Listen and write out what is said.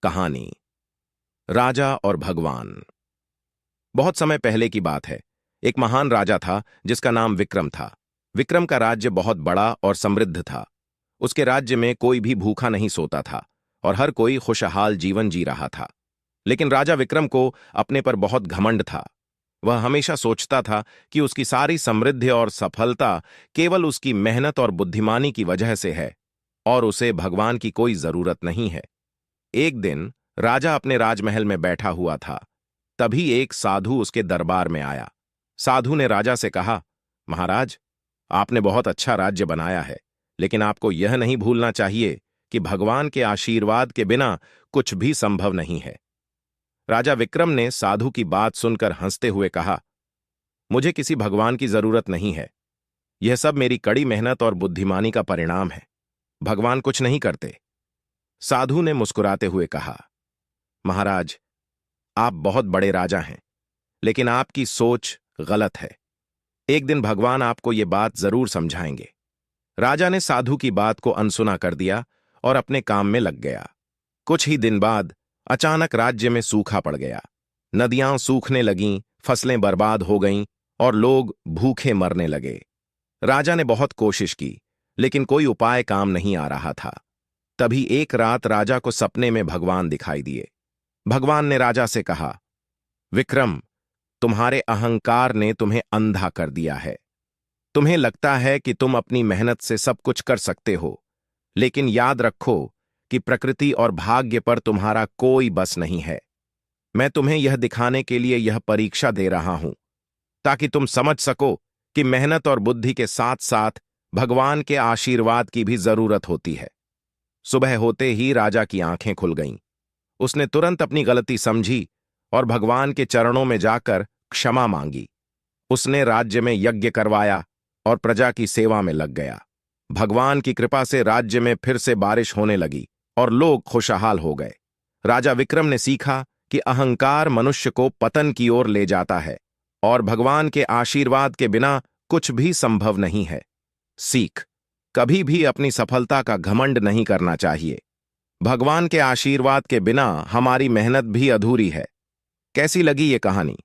कहानी राजा और भगवान। बहुत समय पहले की बात है। एक महान राजा था जिसका नाम विक्रम था। विक्रम का राज्य बहुत बड़ा और समृद्ध था। उसके राज्य में कोई भी भूखा नहीं सोता था और हर कोई खुशहाल जीवन जी रहा था। लेकिन राजा विक्रम को अपने पर बहुत घमंड था। वह हमेशा सोचता था कि उसकी सारी समृद्धि और सफलता केवल उसकी मेहनत और बुद्धिमानी की वजह से है और उसे भगवान की कोई जरूरत नहीं है। एक दिन राजा अपने राजमहल में बैठा हुआ था। तभी एक साधु उसके दरबार में आया। साधु ने राजा से कहा, महाराज, आपने बहुत अच्छा राज्य बनाया है, लेकिन आपको यह नहीं भूलना चाहिए कि भगवान के आशीर्वाद के बिना कुछ भी संभव नहीं है। राजा विक्रम ने साधु की बात सुनकर हंसते हुए कहा, मुझे किसी भगवान की जरूरत नहीं है। यह सब मेरी कड़ी मेहनत और बुद्धिमानी का परिणाम है। भगवान कुछ नहीं करते। साधु ने मुस्कुराते हुए कहा, महाराज, आप बहुत बड़े राजा हैं, लेकिन आपकी सोच गलत है। एक दिन भगवान आपको ये बात जरूर समझाएंगे। राजा ने साधु की बात को अनसुना कर दिया और अपने काम में लग गया। कुछ ही दिन बाद अचानक राज्य में सूखा पड़ गया। नदियां सूखने लगीं, फसलें बर्बाद हो गईं और लोग भूखे मरने लगे। राजा ने बहुत कोशिश की, लेकिन कोई उपाय काम नहीं आ रहा था। तभी एक रात राजा को सपने में भगवान दिखाई दिए। भगवान ने राजा से कहा, विक्रम, तुम्हारे अहंकार ने तुम्हें अंधा कर दिया है। तुम्हें लगता है कि तुम अपनी मेहनत से सब कुछ कर सकते हो, लेकिन याद रखो कि प्रकृति और भाग्य पर तुम्हारा कोई बस नहीं है। मैं तुम्हें यह दिखाने के लिए यह परीक्षा दे रहा हूं, ताकि तुम समझ सको कि मेहनत और बुद्धि के साथ साथ भगवान के आशीर्वाद की भी जरूरत होती है। सुबह होते ही राजा की आंखें खुल गईं। उसने तुरंत अपनी गलती समझी और भगवान के चरणों में जाकर क्षमा मांगी। उसने राज्य में यज्ञ करवाया और प्रजा की सेवा में लग गया। भगवान की कृपा से राज्य में फिर से बारिश होने लगी और लोग खुशहाल हो गए। राजा विक्रम ने सीखा कि अहंकार मनुष्य को पतन की ओर ले जाता है और भगवान के आशीर्वाद के बिना कुछ भी संभव नहीं है। सीख: कभी भी अपनी सफलता का घमंड नहीं करना चाहिए। भगवान के आशीर्वाद के बिना हमारी मेहनत भी अधूरी है। कैसी लगी ये कहानी?